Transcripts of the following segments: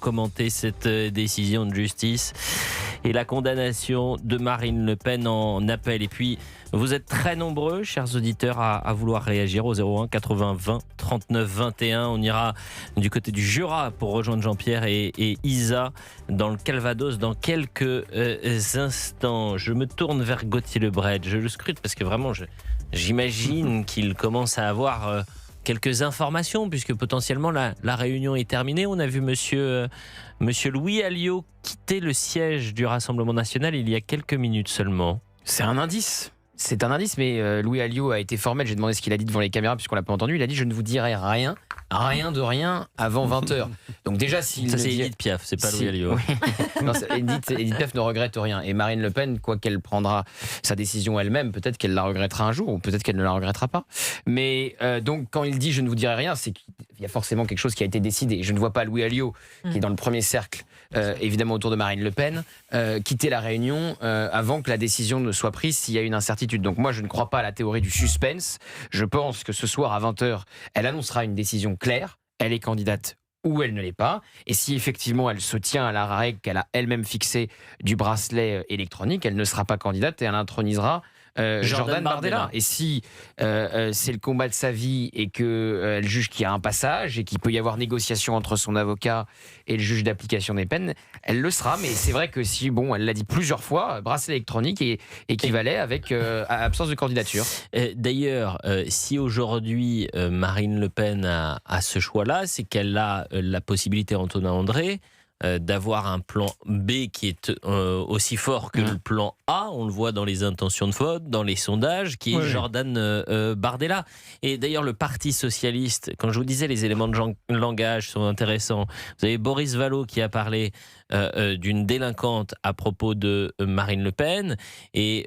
commenter cette décision de justice et la condamnation de Marine Le Pen en appel. Et puis, vous êtes très nombreux, chers auditeurs, à vouloir réagir au 01 80 20 39 21. On ira du côté du Jura pour rejoindre Jean-Pierre et Isa dans le Calvados dans quelques instants. Je me tourne vers Gauthier Lebret. Je le scrute parce que vraiment, j'imagine qu'il commence à avoir quelques informations, puisque potentiellement la réunion est terminée. On a vu monsieur Louis Alliot quitter le siège du Rassemblement national il y a quelques minutes seulement. C'est un indice. C'est un indice, mais Louis Alliot a été formel. J'ai demandé ce qu'il a dit devant les caméras, puisqu'on l'a pas entendu. Il a dit « Je ne vous dirai rien de rien avant 20h ». Donc déjà, s'il ça ne c'est dit... Edith Piaf, c'est pas Louis Alliot. Oui. Non, Edith Piaf ne regrette rien. Et Marine Le Pen, quoi qu'elle prendra sa décision elle-même, peut-être qu'elle la regrettera un jour, ou peut-être qu'elle ne la regrettera pas. Mais donc, quand il dit « Je ne vous dirai rien », c'est qu'il y a forcément quelque chose qui a été décidé. Je ne vois pas Louis Alliot, qui est dans le premier cercle, évidemment autour de Marine Le Pen, quitter la réunion avant que la décision ne soit prise s'il y a une incertitude. Donc moi, je ne crois pas à la théorie du suspense. Je pense que ce soir à 20h, elle annoncera une décision claire. Elle est candidate ou elle ne l'est pas. Et si effectivement elle se tient à la règle qu'elle a elle-même fixée du bracelet électronique, elle ne sera pas candidate et elle intronisera Jordan Bardella. Et si c'est le combat de sa vie et qu'elle juge qu'il y a un passage et qu'il peut y avoir négociation entre son avocat et le juge d'application des peines, elle le sera. Mais c'est vrai que si, elle l'a dit plusieurs fois, bracelet électronique équivalait avec absence de candidature. D'ailleurs, si aujourd'hui Marine Le Pen a ce choix-là, c'est qu'elle a la possibilité, Antonin André, d'avoir un plan B qui est aussi fort que le plan A, on le voit dans les intentions de vote, dans les sondages, qui est Jordan Bardella. Et d'ailleurs, le Parti socialiste, quand je vous disais les éléments de langage sont intéressants, vous avez Boris Vallaud qui a parlé d'une délinquante à propos de Marine Le Pen, et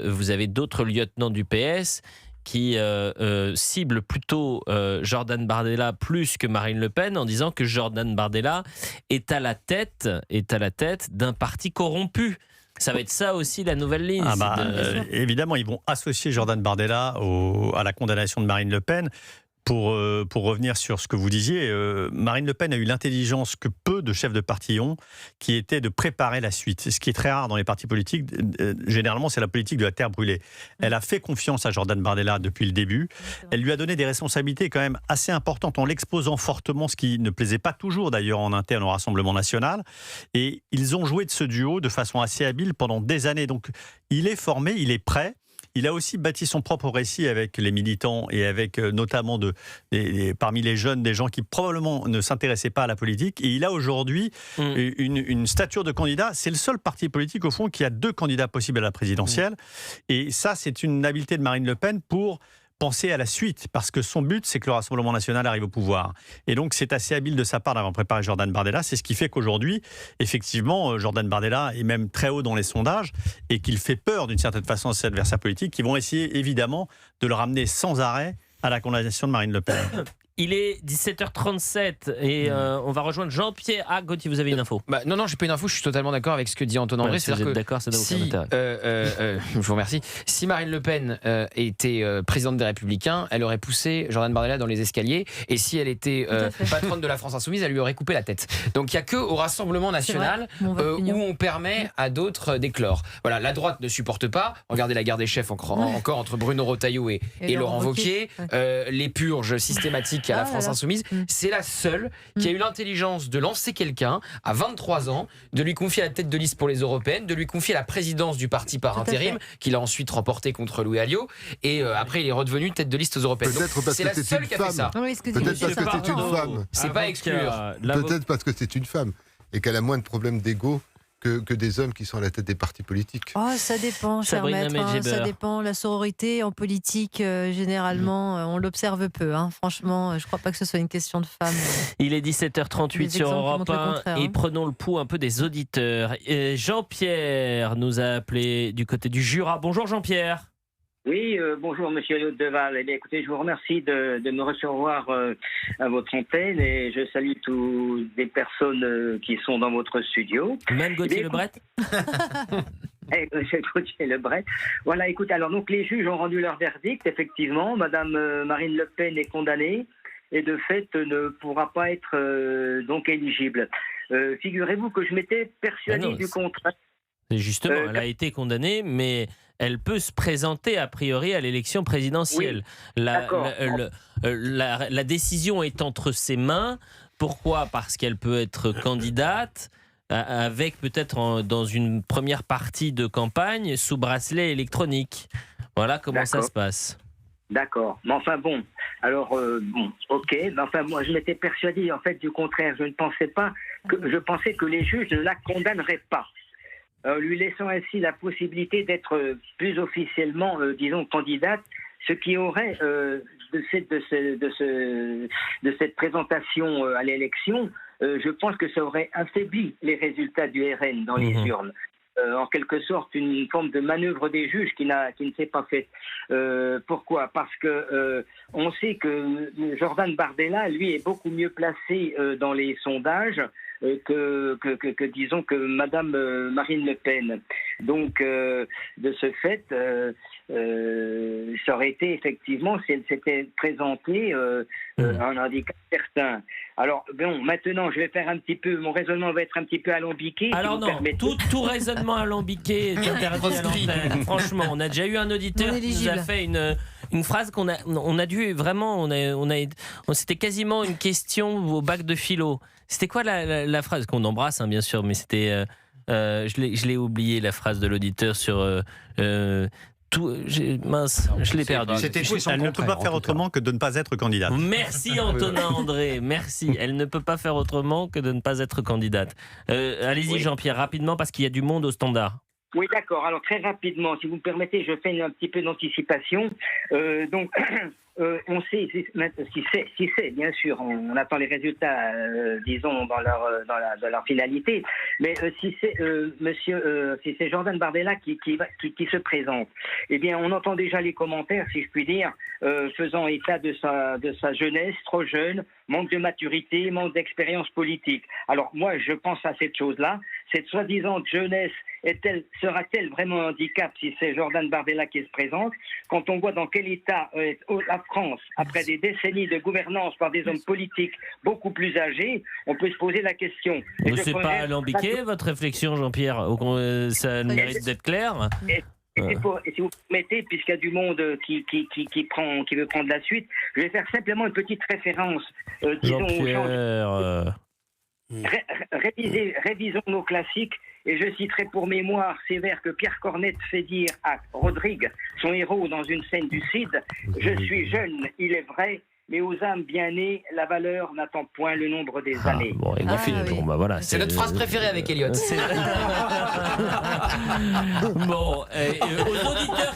vous avez d'autres lieutenants du PS qui cible plutôt Jordan Bardella plus que Marine Le Pen en disant que Jordan Bardella est à la tête d'un parti corrompu. Ça va être ça aussi la nouvelle ligne. Évidemment, ils vont associer Jordan Bardella à la condamnation de Marine Le Pen. Pour revenir sur ce que vous disiez, Marine Le Pen a eu l'intelligence que peu de chefs de parti ont, qui était de préparer la suite. Ce qui est très rare dans les partis politiques, généralement c'est la politique de la terre brûlée. Elle a fait confiance à Jordan Bardella depuis le début. Elle lui a donné des responsabilités quand même assez importantes en l'exposant fortement, ce qui ne plaisait pas toujours d'ailleurs en interne au Rassemblement national. Et ils ont joué de ce duo de façon assez habile pendant des années. Donc il est formé, il est prêt. Il a aussi bâti son propre récit avec les militants et avec notamment parmi les jeunes des gens qui probablement ne s'intéressaient pas à la politique. Et il a aujourd'hui une stature de candidat. C'est le seul parti politique au fond qui a 2 candidats possibles à la présidentielle. Et ça, c'est une habileté de Marine Le Pen pour penser à la suite, parce que son but, c'est que le Rassemblement national arrive au pouvoir. Et donc, c'est assez habile de sa part d'avoir préparé Jordan Bardella. C'est ce qui fait qu'aujourd'hui, effectivement, Jordan Bardella est même très haut dans les sondages et qu'il fait peur d'une certaine façon à ses adversaires politiques qui vont essayer, évidemment, de le ramener sans arrêt à la condamnation de Marine Le Pen. Il est 17h37 et on va rejoindre Jean-Pierre. Ah, Gauthier, vous avez une info? Non, j'ai pas une info, je suis totalement d'accord avec ce que dit Antonin André. Si vous êtes d'accord, ça n'a aucun intérêt. Je vous remercie. Si Marine Le Pen était présidente des Républicains, elle aurait poussé Jordan Bardella dans les escaliers. Et si elle était patronne de la France Insoumise, elle lui aurait coupé la tête. Donc il n'y a qu'au Rassemblement national où on permet à d'autres d'éclore. Voilà, la droite ne supporte pas. Regardez la guerre des chefs encore entre Bruno Retailleau et Laurent Wauquiez. Les purges systématiques à la France Insoumise, c'est la seule qui a eu l'intelligence de lancer quelqu'un à 23 ans, de lui confier la tête de liste pour les européennes, de lui confier la présidence du parti par intérim, qu'il a ensuite remporté contre Louis Alliot, et après il est redevenu tête de liste aux européennes. C'est la seule qui a fait ça. Peut-être parce que c'est une femme. C'est pas exclure. Peut-être parce que c'est une femme et qu'elle a moins de problèmes d'ego que des hommes qui sont à la tête des partis politiques. Oh, ça dépend, cher maître. Ça dépend. La sororité en politique, généralement, on l'observe peu. Franchement, je ne crois pas que ce soit une question de femme. Il est 17h38 sur Europe 1 et prenons le pouls un peu des auditeurs. Jean-Pierre nous a appelé du côté du Jura. Bonjour Jean-Pierre. Oui, bonjour Monsieur Deval. Eh bien, écoutez, je vous remercie de me recevoir à votre antenne et je salue toutes les personnes qui sont dans votre studio. Même Gauthier Lebret. Gauthier Lebret. Voilà, écoute, alors donc les juges ont rendu leur verdict. Effectivement, Madame Marine Le Pen est condamnée et de fait ne pourra pas être donc éligible. Figurez-vous que je m'étais persuadé du contraire. Justement, elle a été condamnée, mais elle peut se présenter a priori à l'élection présidentielle. Oui, la décision est entre ses mains. Pourquoi ? Parce qu'elle peut être candidate avec peut-être dans une première partie de campagne sous bracelet électronique. Voilà comment ça se passe. D'accord. Mais enfin bon, alors ok. Mais enfin moi je m'étais persuadé en fait du contraire. Je pensais que les juges ne la condamneraient pas. Lui laissant ainsi la possibilité d'être plus officiellement, disons, candidate, ce qui aurait de cette présentation à l'élection, je pense que ça aurait affaibli les résultats du RN dans les urnes. En quelque sorte, une forme de manœuvre des juges qui ne s'est pas faite. Pourquoi ? Parce que on sait que Jordan Bardella, lui, est beaucoup mieux placé dans les sondages que Madame Marine Le Pen. Donc, de ce fait, ça aurait été effectivement, si elle s'était présentée, un handicap certain. Alors, bon, maintenant, je vais faire mon raisonnement va être un petit peu alambiqué. Alors non, tout raisonnement alambiqué est interdit à l'antenne. Franchement, on a déjà eu un auditeur qui nous a fait une phrase qu'on a dû vraiment, c'était quasiment une question au bac de philo. C'était quoi la phrase qu'on embrasse, bien sûr, mais c'était, je l'ai oublié, la phrase de l'auditeur sur je l'ai perdu. Elle ne peut pas faire autrement que de ne pas être candidate. Merci Antonin André, merci. Elle ne peut pas faire autrement que de ne pas être candidate. Allez-y Jean-Pierre, rapidement, parce qu'il y a du monde au standard. Oui, d'accord. Alors, très rapidement, si vous me permettez, je fais un petit peu d'anticipation. Donc, on sait, si c'est, bien sûr, on attend les résultats, disons, dans leur finalité, mais si c'est Jordan Bardella qui se présente, eh bien, on entend déjà les commentaires, si je puis dire, faisant état de sa jeunesse, trop jeune, manque de maturité, manque d'expérience politique. Alors, moi, je pense à cette chose-là. Cette soi-disant jeunesse sera-t-elle vraiment un handicap si c'est Jordan Bardella qui se présente ? Quand on voit dans quel état est la France, après des décennies de gouvernance par des hommes politiques beaucoup plus âgés, on peut se poser la question. Mais c'est pas alambiqué, votre réflexion, Jean-Pierre ? Ça mérite d'être clair. Et si vous permettez, puisqu'il y a du monde qui veut prendre la suite, je vais faire simplement une petite référence. Jean-Pierre... Révisons nos classiques et je citerai pour mémoire ces vers que Pierre Cornette fait dire à Rodrigue, son héros dans une scène du Cid. Je suis jeune, il est vrai, mais aux âmes bien nées, la valeur n'attend point le nombre des années. Bon, voilà, c'est notre phrase préférée avec Elliot. Bon, aux auditeurs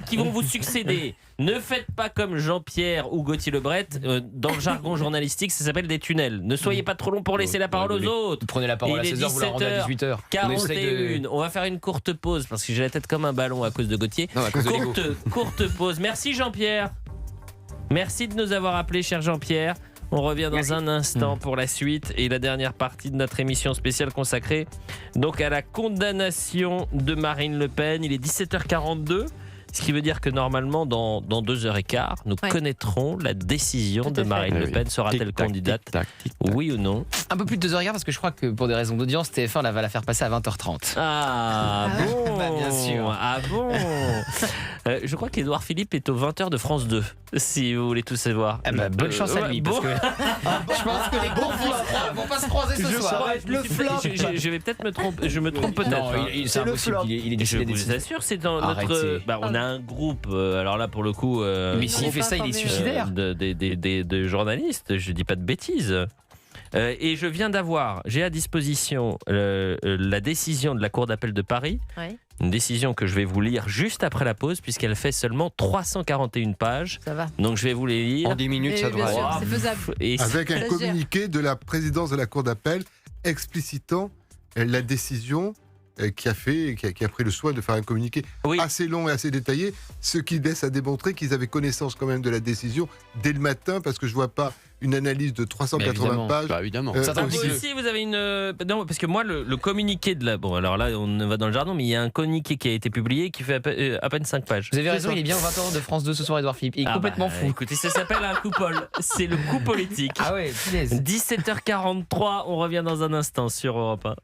qui vont vous succéder, ne faites pas comme Jean-Pierre ou Gauthier Lebret. Dans le jargon journalistique, ça s'appelle des tunnels. Ne soyez pas trop long pour laisser la parole aux autres. Vous prenez la parole à 16h, vous la rendez à 18h. 41. On va faire une courte pause parce que j'ai la tête comme un ballon à cause de Gauthier. Non, à cause courte pause. Merci Jean-Pierre. Merci de nous avoir appelés, cher Jean-Pierre. On revient dans un instant pour la suite et la dernière partie de notre émission spéciale consacrée donc à la condamnation de Marine Le Pen. Il est 17h42. Ce qui veut dire que normalement, dans 2h15, nous connaîtrons la décision de Marine Le Pen. Sera-t-elle candidate ? Oui ou non ? Un peu plus de 2h15 parce que je crois que pour des raisons d'audience, TF1 va la faire passer à 20h30. Ah bon ? Bah, bien sûr. Ah bon ? Je crois qu'Édouard Philippe est aux 20h de France 2, si vous voulez tout savoir. Bonne chance à lui, parce que je pense que les gros vont pas se croiser ce soir. Je vais peut-être me tromper. Je me trompe peut-être. Non, c'est impossible. Il est décidé. Je vous assure, c'est dans notre... on a un groupe, alors là pour le coup... mais s'il fait ça, il est suicidaire. De journalistes, je dis pas de bêtises. Et je viens j'ai à disposition la décision de la Cour d'appel de Paris, une décision que je vais vous lire juste après la pause puisqu'elle fait seulement 341 pages. Ça va. Donc je vais vous les lire. En 10 minutes, ça doit aller. C'est faisable. Avec un communiqué de la présidence de la Cour d'appel explicitant la décision qui a pris le soin de faire un communiqué assez long et assez détaillé, ce qui laisse à démontrer qu'ils avaient connaissance quand même de la décision dès le matin, parce que je vois pas une analyse de 380 pages. Bah, évidemment. Vous aussi, vous avez une... Non, parce que moi, le communiqué de la... Bon, alors là, on va dans le jardin, mais il y a un communiqué qui a été publié qui fait à peine 5 pages. Vous avez raison, il est bien au 20h de France 2 ce soir, Édouard Philippe. Il est complètement fou. Écoutez, ça s'appelle un coupole. C'est le coup politique. Ah ouais, punaise. 17h43, on revient dans un instant sur Europe 1.